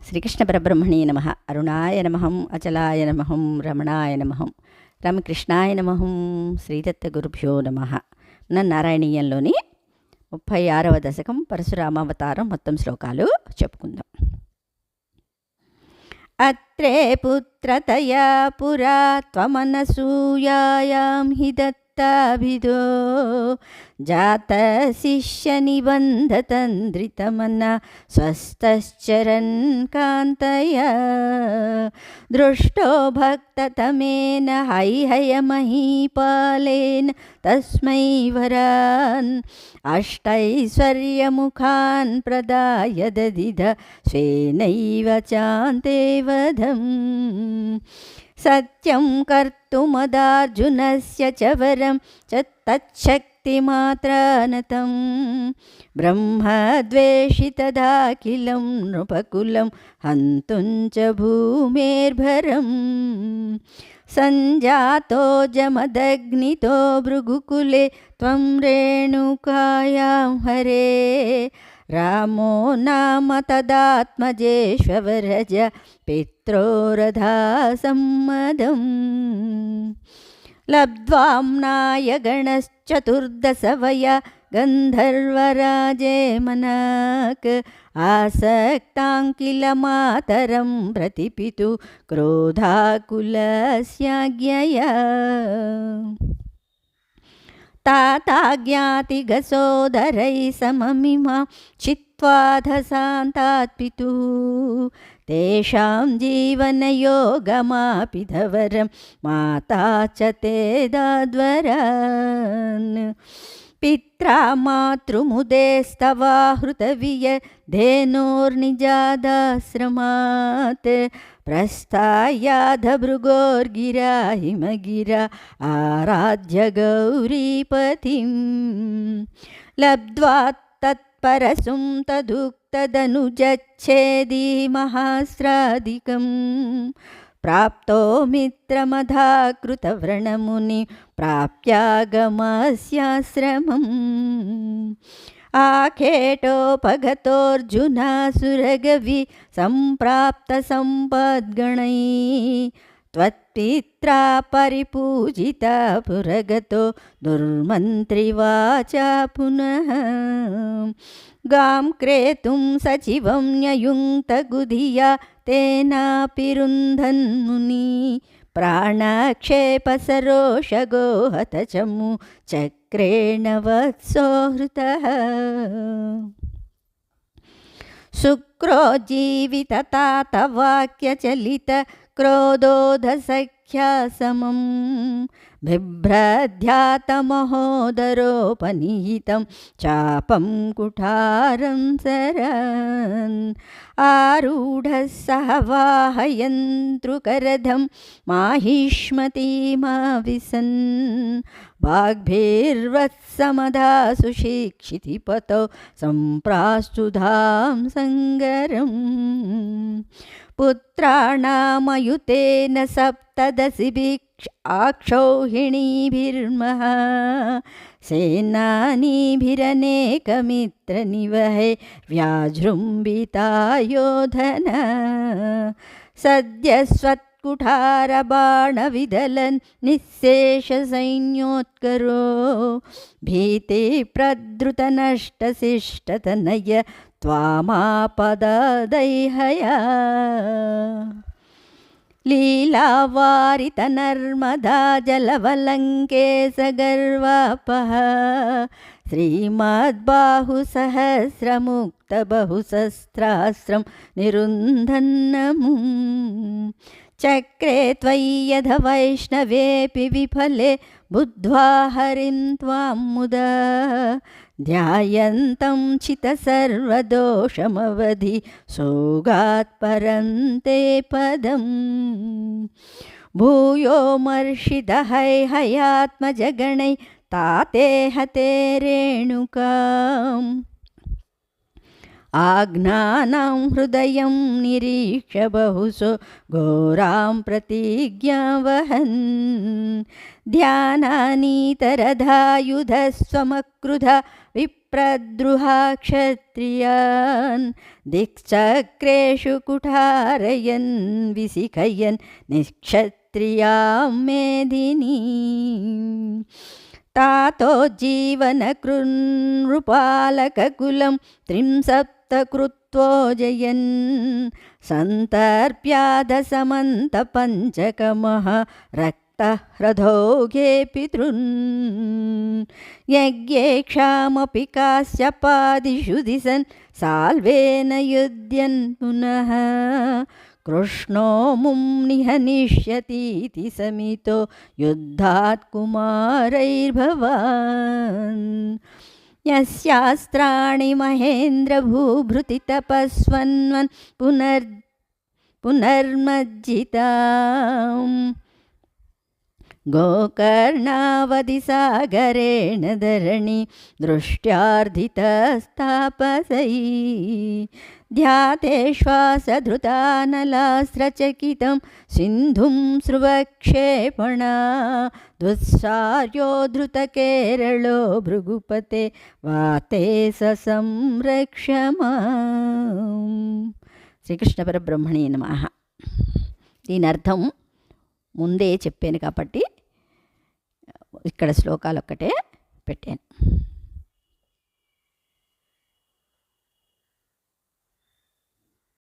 ಶ್ರೀಕೃಷ್ಣಪರಬ್ರಹ್ಮಣೇ ನಮಃ. ಅರುಣಾಯ ನಮಃ, ಅಚಲಾಯ ನಮಃ, ರಮಣಾಯ ನಮಃ, రామకృష్ణాయ నమః. శ్రీదత్త గురుభ్యో నమః. నారాయణీయంలోని 36వ దశకం పరశురామావతారం మొత్తం శ్లోకాలు చెప్పుకుందాం. అత్రే పుత్రతయా పురా త్వమనసూయాయాం హి దత్తాభిదో జాత శిష్య నిబంధతంద్రితమన స్వస్థశ్చరన్ కాంతయా దృష్టో భక్తతమేన హైహయమహీపాలేన తస్మై వరాన్ అష్టైశ్వర్యముఖాన్ ప్రదాయ దదిధ స్వేనైవ చాంతే వదం. సత్యం కర్తుమదార్జునస్య చ వరం చ తచ్చక్తిమాత్రానతం బ్రహ్మద్వేషితదాఖిలం నృపకులం హంతుం చ భూమేర్భరం. సంజాతో జమదగ్నితో భృగుకులే త్వం రేణుకాయాం హరే రామో నామ తదాత్మజేష్వరజ పిత్రోరథాసమ్మదం. లబ్ధ్వామ్నాయ గణశ్చతుర్దశవయ గంధర్వరాజే మనాక్ ఆసక్తాం కిల మాతరం ప్రతిపితు క్రోధాకులస్యాజ్ఞయా. తాతాజ్ఞాతిగసోదరై సమమిమా చిత్వాధసాంతాత్ పితుః తేషాం జీవనయోగమాపి ధవరం మాతా చ తే దాద్వరాన్. పిత్రా మాతృముదేస్తవా హృతవియ ధేనోర్నిజాదాశ్రమాత్ ప్రస్థాయాధ భృగోర్గిరా హిమగిరా ఆరాధ్య గౌరీపతిం. లబ్ధ్వా తత్పరసుం తదుక్తదనుజచ్ఛేది మహాస్రాదికం ప్రాప్తో మిత్రమధాకృతవ్రణముని ప్రాప్యాగమస్యాశ్రమం. ఆఖేటోపగతోర్జునాసురగవి సంప్రాప్త సంపద్గణై త్వత్పిత్రా పరిపూజితా పురగతో దుర్మంత్రివాచా పునః. గాం క్రేతుం సచివం న్యయుంక్తగుధియా తేనాపి రుంధన్ముని ప్రాణాక్షేపసరోషగో హతచము చక్రేణ వత్సో హృతః. శుక్రో జీవితతాతవాక్యచలిత క్రోధోధసఖ్యా సమం బిభ్రధ్యాతమహోదరోపనిహితం చాపం కుఠారం సరన్. ఆరూఢः సహ వాహయంతృకరథం మాహిష్మతీమావిసన్ వాగ్భిర్వత్సమధాసు శిక్షితిపతౌ సంప్రాస్తుధాం సంగరం. పుత్రాణామయుతేన సప్తదశిభిక్ష ఆక్షౌహిణీభిర్మః సేనానీభిరనేకమిత్రనివహే వ్యాజృంభితాయోధన. సద్యస్వత్కుఠారబాణవిదలన్ నిశ్శేషసైన్యోత్కరో భీతిప్రద్రుతనష్టశిష్టతనయ త్వామాపదదైహయా. లీలావారితనర్మదా జలవలంకేశగర్వాపః శ్రీమద్బాహుసహస్రముక్తబహుశస్త్రాస్త్రం నిరున్ధన్నముం. చక్రే త్వయ్యధ వైష్ణవేపి విఫలే బుద్ధ్వా హరిం త్వాం ముదా ధ్యాయంతం చితసర్వదోషమవధి సోగాత్ పరం తే పదం. భూయోమర్షిదహైహయాత్మజగణై తాతే హతే రేణుకాం ఆజ్ఞానాం హృదయం నిరీక్ష్య బహుశో ఘోరాం ప్రతిజ్ఞావహన్. ధ్యానానీతరధాయుధస్వమక్రుధ విప్ర ప్రద్రుహా క్షత్రియాన్ దిక్చక్రేషు కుఠారయన్ విసిఖయన్ నిక్షత్రియాం మేదినీ తాతో జీవనకృన్నృపాలకకులం త్రింసప్తకృత్వోజయన్ సంతర్ప్యాదసమంతపంచకమః రక్తహృదౌఘే పితృన్ యజ్ఞేక్షామపి కాశ్యపాదిషు దిశన్ సాల్వేన యుధ్యన్ పునః కృష్ణో ముం నిహనిష్యతీతి సమితో యుద్ధాత్ కుమారైర్భవాన్ యస్యాస్త్రాణి మహేంద్రభూభృతి తపస్వన్వన్ పునర్మజ్జితాం గోకర్ణావధి సాగరేణ ధరణి దృష్ట్యార్ధితస్తాపసై ధ్యాతేశ్వాసధృతానలాస్త్రచకితం సింధుం సృవక్షేపణా దుస్సార్యో ధృతకేరళో భృగుపతే వాతే సంరక్షమాం. శ్రీకృష్ణ పరబ్రహ్మణే నమః. దీని అర్థం ముందే చెప్పాను కాబట్టి ఇక్కడ శ్లోకాలు ఒక్కటే పెట్టాను.